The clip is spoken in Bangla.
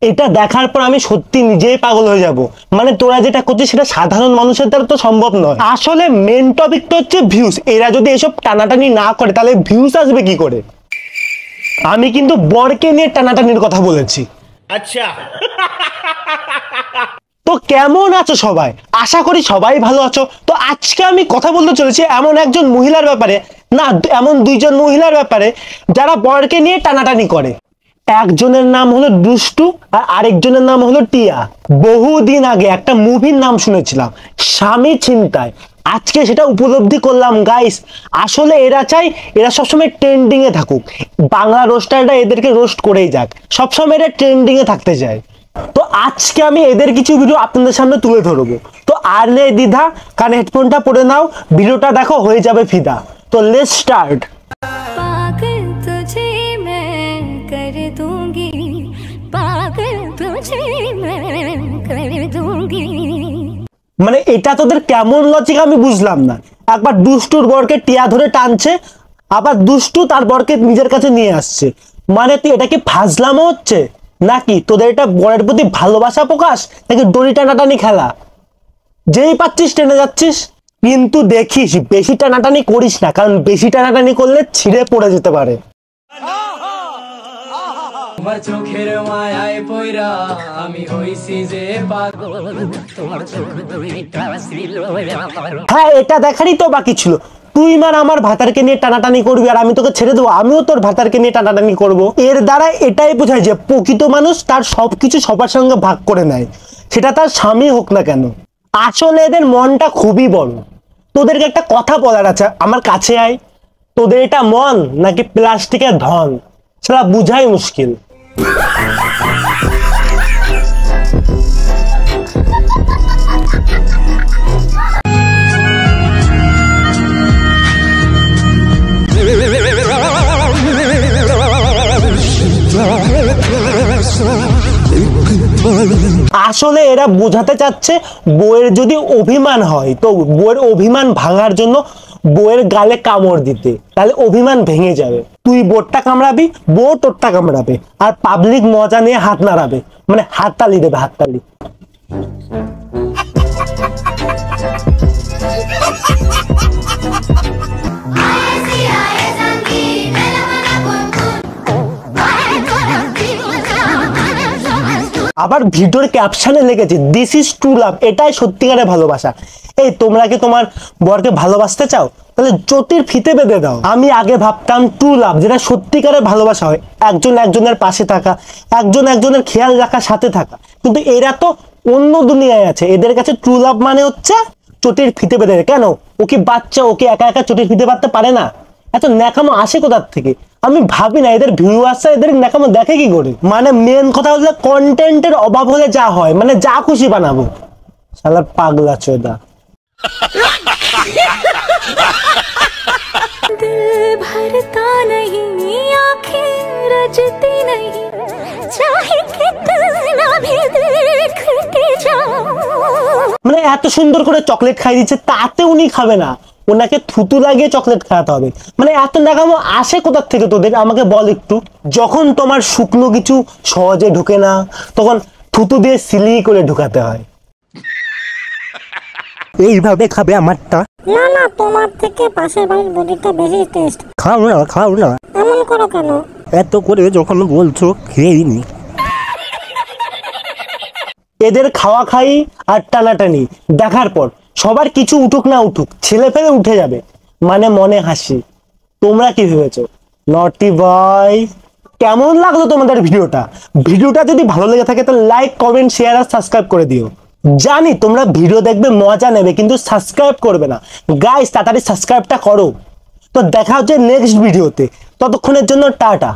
এটা দেখার পর আমি সত্যি নিজেই পাগল হয়ে যাব। মানে তোরা যেটা করছিস সেটা সাধারণ মানুষের দ্বারা তো সম্ভব নয়। আসলে মেন টপিক তো হচ্ছে ভিউজ। এরা যদি এসব টানাটানি না করে তাহলে ভিউজ আসবে কি করে? আমি কিন্তু বরকে নিয়ে টানাটানির কথা বলেছি। আচ্ছা, তো কেমন আছো সবাই? আশা করি সবাই ভালো আছো। তো আজকে আমি কথা বলতে চলেছি এমন একজন মহিলার ব্যাপারে, না এমন দুইজন মহিলার ব্যাপারে যারা বরকে নিয়ে টানাটানি করে। একজনের নাম হলো দুষ্টু আর আরেকজনের নাম হলো টিয়া। বহুদিন আগে একটা মুভির নাম শুনেছিলাম, স্বামী ছিনতাই। আজকে সেটা উপলব্ধি করলাম গাইস। আসলে এরা চাই এরা সবসময় ট্রেন্ডিং এ থাকুক, বাংলা রোস্টাররা এদেরকে রোস্ট করেই যাক, সবসময় এরা ট্রেন্ডিং এ থাকতে চায়। তো আজকে আমি এদের কিছু ভিডিও আপনাদের সামনে তুলে ধরবো। তো আর নেই দ্বিধা, কারণ হেডফোনটা পরে নাও, ভিডিওটা দেখো, হয়ে যাবে ফিদা। তো লেটস স্টার্ট। মানে এটা তোদের কেমন লজিক আমি বুঝলাম না। একবার দুষ্টুর বরকে টিয়া ধরে টানছে, আবার দুষ্টু তার বরকে নিজের কাছে নিয়ে আসছে। মানে তুই এটা কি ফাজলামো হচ্ছে নাকি? তোদের এটা বরের প্রতি ভালোবাসা প্রকাশ নাকি দড়ি টানাটানি খেলা? যেই পাচ্ছিস টেনে যাচ্ছিস। কিন্তু দেখিস বেশি টানাটানি করিস না, কারণ বেশি টানাটানি করলে ছিঁড়ে পড়ে যেতে পারে। চোখের মায়ায় পয়রা আমি হইছি যে পাগল। হ্যাঁ, এটা দেখারই তো বাকি ছিল। তুই মার আমার ভাতারকে নিয়ে টানাটানি করবি আর আমি তোকে ছেড়ে দেবো, আমিও তোর ভাতারকে নিয়ে টানাটানি করব। এর দ্বারা এটাই বোঝায় যে প্রকৃত মানুষ তার সবকিছু সবার সঙ্গে ভাগ করে নেয়, সেটা তার স্বামী হোক না কেন। আসলে এদের মনটা খুবই বড়। তোদেরকে একটা কথা বলার আছে, আমার কাছে আয়। তোদের এটা মন নাকি প্লাস্টিকের ধন সেটা বুঝাই মুশকিল। আসলে এরা বোঝাতে চাচ্ছে বউয়ের যদি অভিমান হয় তো বউয়ের অভিমান ভাঙার জন্য বউয়ের গালে কামড় দিতে, তাহলে অভিমান ভেঙে যাবে। তুই বোরটা কামড়াবি, বউ তোরটা কামড়াবে, আর পাবলিক মজা নিয়ে হাত নাড়াবে, মানে হাততালি দেবে, হাততালি। আবার ভিডিওর ক্যাপশনে লিখেছে দিস ইজ ট্রু লাভ, এটাই সত্যিকারের ভালোবাসা। এই তোমরা কি তোমার বরকে ভালোবাসতে চাও? তাহলে চটির ফিতে বেঁধে দাও। আমি আগে ভাবতাম ট্রু লাভ যেটা সত্যিকারের ভালোবাসা হয়, একজন একজনের পাশে থাকা, একজন একজনের খেয়াল রাখার সাথে থাকা। কিন্তু এরা তো অন্য দুনিয়ায় আছে। এদের কাছে ট্রু লাভ মানে হচ্ছে চটির ফিতে বেঁধে। কেন? ও কি বাচ্চা? ওকে একা একা চটির ফিতে বাঁধতে পারে না? এত ন্যাকামো আসে কোথার থেকে? আমি ভাবি না এদের ভিউয়ার্সরা এদের ন্যাকামো দেখে কি করে। মানে মেন কথা হলো কন্টেন্টের অভাব হলে যা হয়, মানে যা খুশি বানাবো। শালা পাগলা চোদা। दिल भरता नहीं आँखें रजती नहीं चाहे कितना भी देखते जाओ। মানে এত সুন্দর করে চকলেট খাই দিচ্ছে, তাতে উনি খাবে না, ওনাকে থুতু লাগিয়ে চকলেট খাওয়াতে হবে। মানে এত নাকামো আসে কোথার থেকে তোদের? আমাকে বল একটু। যখন তোমার শুকনো কিছু সহজে ঢুকে না, তখন থুতু দিয়ে সিলি করে ঢুকাতে হয়। এইভাবে খাবে আমারটা? না না, তোমার থেকে পাশের বাড়ির বডিটা বেশি টেস্ট। খাও না, খাও না। এমন করো কেন? এত করে যখন বলছো খেয়েই নি। এদের খাওয়া খাই আর টানাটানি দেখার পর সবার কিছু উঠুক না উঠুক, ছেলে ফেলে উঠে যাবে, মানে মনে হাসি। তোমরা কি ভেবেছো? নটি বয়। কেমন লাগলো তোমাদের ভিডিওটা? ভিডিওটা যদি ভালো লেগে থাকে তো লাইক, কমেন্ট, শেয়ার আর সাবস্ক্রাইব করে দিও। জানি তোমরা ভিডিও দেখবে, মজা নেবে, কিন্তু সাবস্ক্রাইব করবে না। গাইস তাড়াতাড়ি সাবস্ক্রাইবটা করো। তো দেখা হচ্ছে নেক্সট ভিডিওতে, ততক্ষণের জন্য টাটা।